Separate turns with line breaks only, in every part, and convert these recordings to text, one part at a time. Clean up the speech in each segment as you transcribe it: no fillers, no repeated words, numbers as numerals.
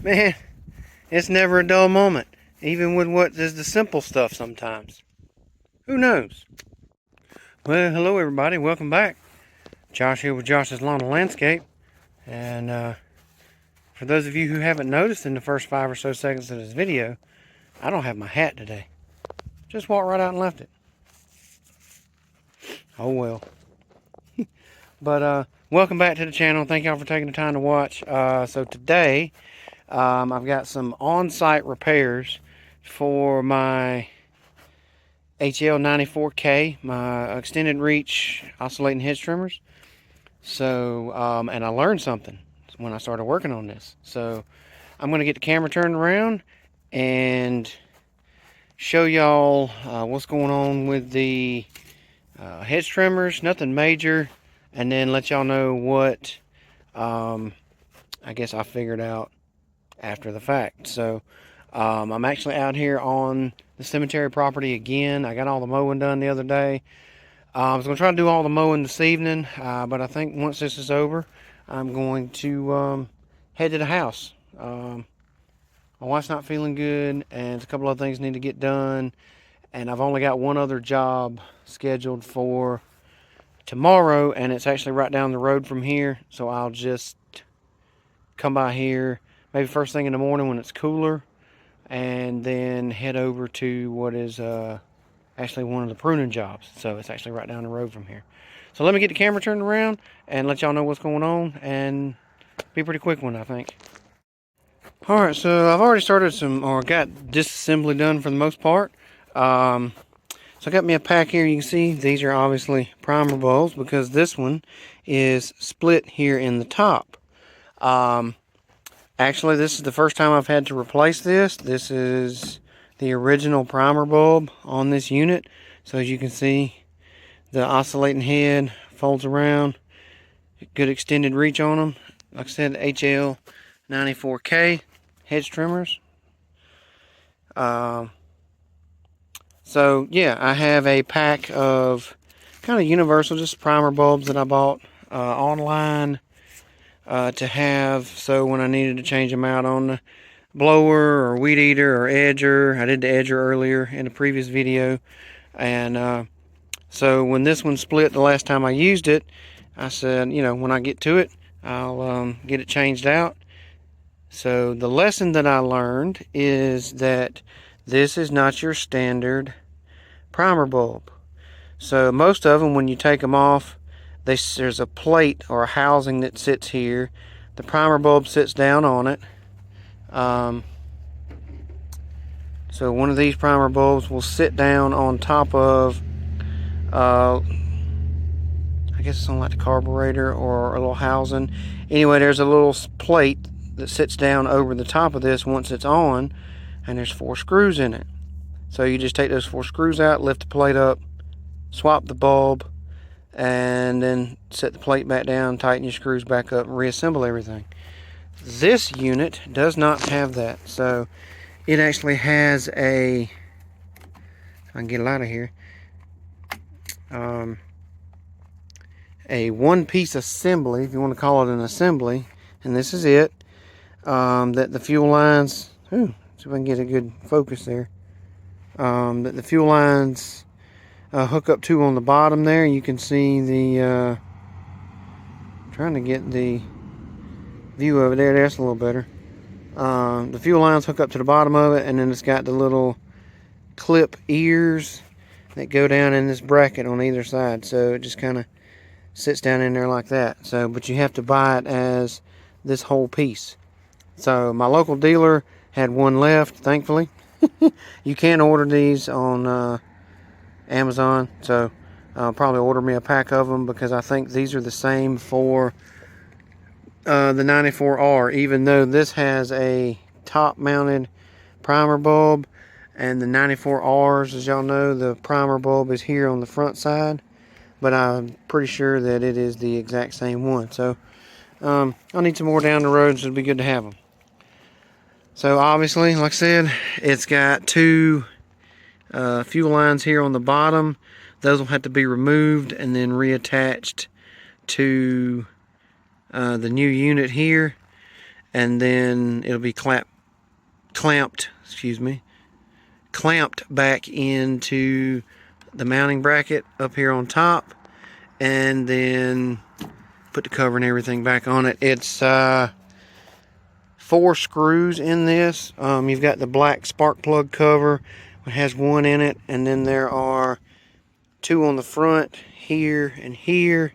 Man, it's never a dull moment, even with what is the simple stuff sometimes. Who knows? Well, hello everybody, welcome back. Josh here with Josh's Lawn and Landscape. And for those of you who haven't noticed in the first 5 or so seconds of this video, I don't have my hat today. Just walked right out and left it. Oh well. But welcome back to the channel. Thank y'all for taking the time to watch. So today, I've got some on-site repairs for my HL 94K, my extended reach oscillating hedge trimmers. So, and I learned something when I started working on this. So I'm going to get the camera turned around and show y'all what's going on with the hedge trimmers. Nothing major. And then let y'all know what I guess I figured out after the fact. So I'm actually out here on the cemetery property again. I got all the mowing done the other day. I was going to try to do all the mowing this evening, but I think once this is over, I'm going to head to the house. My wife's not feeling good, and there's a couple of things need to get done, and I've only got one other job scheduled for tomorrow, and it's actually right down the road from here, so I'll just come by here maybe first thing in the morning when it's cooler, and then head over to what is actually one of the pruning jobs. So it's actually right down the road from here. So let me get the camera turned around and let y'all know what's going on, and be a pretty quick one, I think. Alright, so I've already started got disassembly done for the most part. So I got me a pack here. You can see these are obviously primer bulbs because this one is split here in the top. Actually, this is the first time I've had to replace this. This is the original primer bulb on this unit. So as you can see, the oscillating head folds around. Good extended reach on them. Like I said, HL 94K hedge trimmers. So yeah, I have a pack of kind of universal, just primer bulbs that I bought online to have. So when I needed to change them out on the blower or weed eater or edger, I did the edger earlier in the previous video, and so when this one split the last time I used it, I said, you know, when I get to it, I'll get it changed out. So the lesson that I learned is that this is not your standard primer bulb. So most of them, when you take them off, there's a plate or a housing that sits here. The primer bulb sits down on it. So one of these primer bulbs will sit down on top of, I guess it's on like the carburetor or a little housing. Anyway, there's a little plate that sits down over the top of this once it's on, and there's 4 screws in it. So you just take those 4 screws out, lift the plate up, swap the bulb, and then set the plate back down, tighten your screws back up, and reassemble everything. This unit does not have that. So it actually has a, I can get it out of here, a one-piece assembly, if you want to call it an assembly, and this is it. That the fuel lines, see if I can get a good focus there, that the fuel lines hook up to on the bottom there. You can see the, trying to get the view of it there, that's a little better. The fuel lines hook up to the bottom of it, and then it's got the little clip ears that go down in this bracket on either side. So it just kind of sits down in there like that. So, but you have to buy it as this whole piece. So my local dealer had one left, thankfully. You can order these on Amazon, so I'll probably order me a pack of them because I think these are the same for the 94R, even though this has a top mounted primer bulb, and the 94Rs, as y'all know, the primer bulb is here on the front side, but I'm pretty sure that it is the exact same one. So I'll need some more down the road, so it'll be good to have them. So obviously, like I said, it's got 2 fuel lines here on the bottom. Those will have to be removed and then reattached to the new unit here. and then it'll be clamped back into the mounting bracket up here on top, and then put the cover and everything back on it. It's 4 screws in this. You've got the black spark plug cover, it has 1 in it, and then there are 2 on the front here and here.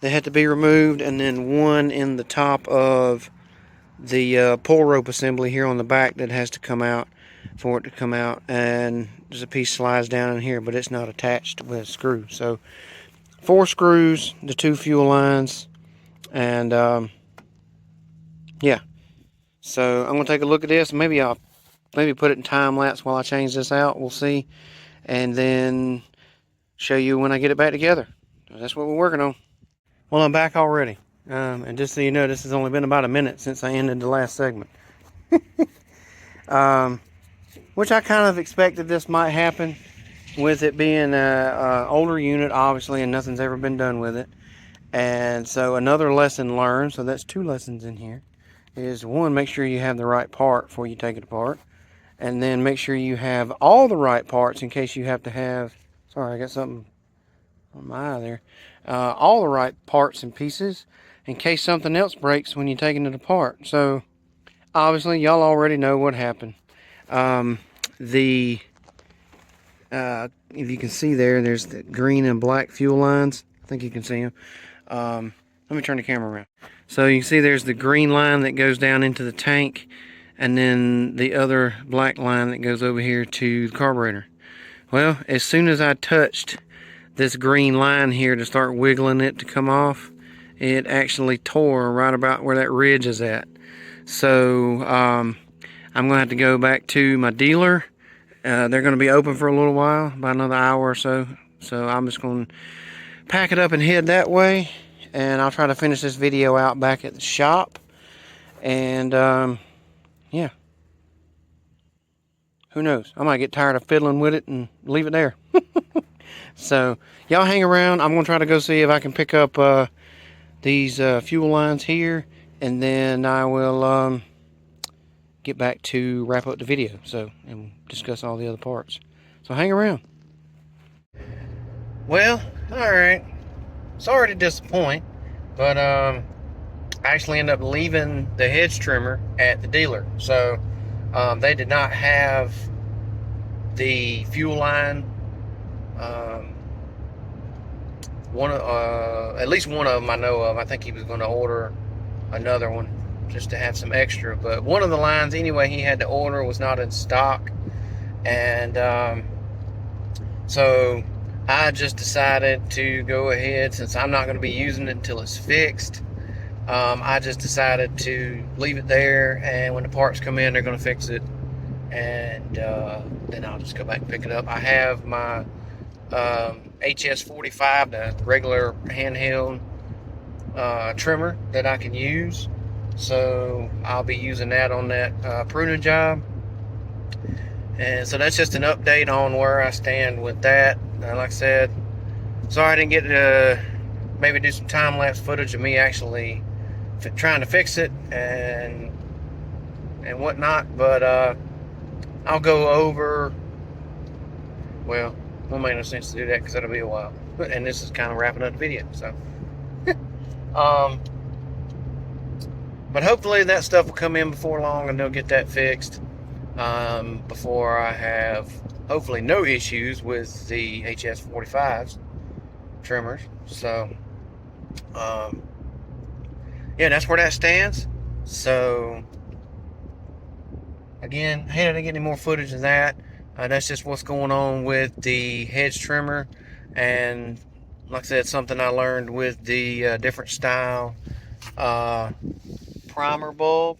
They had to be removed, and then 1 in the top of the pull rope assembly here on the back that has to come out for it to come out, and there's a piece slides down in here, but it's not attached with a screw. So 4 screws, the 2 fuel lines, and yeah. So I'm gonna take a look at this. Maybe I'll put it in time lapse while I change this out. We'll see, and then show you when I get it back together. That's what we're working on. Well, I'm back already, and just so you know, this has only been about a minute since I ended the last segment. Which I kind of expected this might happen, with it being a older unit, obviously, and nothing's ever been done with it. And so another lesson learned, so that's 2 lessons in here, is 1, make sure you have the right part before you take it apart, and then make sure you have all the right parts in case you have to have, sorry, I got something on my eye there, all the right parts and pieces in case something else breaks when you're taking it apart. So obviously y'all already know what happened. If you can see there's the green and black fuel lines. I think you can see them. Let me turn the camera around. So you can see there's the green line that goes down into the tank, and then the other black line that goes over here to the carburetor. Well, as soon as I touched this green line here to start wiggling it to come off, it actually tore right about where that ridge is at. So I'm gonna have to go back to my dealer. They're gonna be open for a little while, about another hour or so. So I'm just gonna pack it up and head that way, and I'll try to finish this video out back at the shop. And yeah, who knows, I might get tired of fiddling with it and leave it there. So y'all hang around. I'm gonna try to go see if I can pick up these fuel lines here, and then I will get back to wrap up the video, and discuss all the other parts. So hang around. Well, alright, sorry to disappoint, but I actually ended up leaving the hedge trimmer at the dealer. So they did not have the fuel line. At least one of them I know of. I think he was going to order another one just to have some extra, but one of the lines anyway he had to order was not in stock, and so I just decided to go ahead, since I'm not going to be using it until it's fixed. I just decided to leave it there, and when the parts come in, they're going to fix it, and then I'll just go back and pick it up. I have my HS45, the regular handheld trimmer that I can use, so I'll be using that on that pruning job. And so that's just an update on where I stand with that. Like I said, sorry I didn't get to maybe do some time-lapse footage of me actually trying to fix it and whatnot, but I'll go over, well, it won't make no sense to do that because that'll be a while, and this is kind of wrapping up the video. So but hopefully that stuff will come in before long, and they'll get that fixed before I have hopefully no issues with the HS45's trimmers. So yeah, that's where that stands. So again, hey, I didn't get any more footage of that. That's just what's going on with the hedge trimmer, and like I said, something I learned with the different style primer bulb.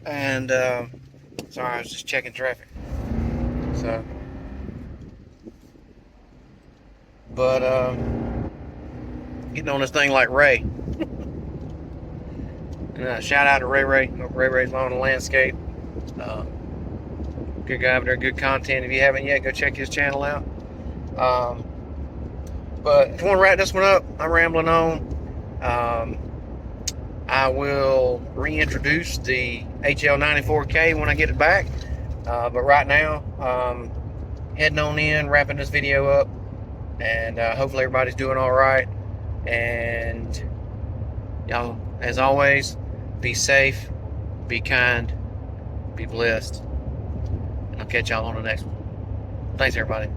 And sorry, I was just checking traffic. So, but getting on this thing like Ray. And shout out to Ray. Ray's Lawn and Landscape. Good guy over there, good content. If you haven't yet, go check his channel out. But if you want to wrap this one up, I'm rambling on. I will reintroduce the HL94K when I get it back. But right now, heading on in, wrapping this video up, and hopefully everybody's doing all right. And y'all, as always, be safe, be kind, be blessed, and I'll catch y'all on the next one. Thanks, everybody.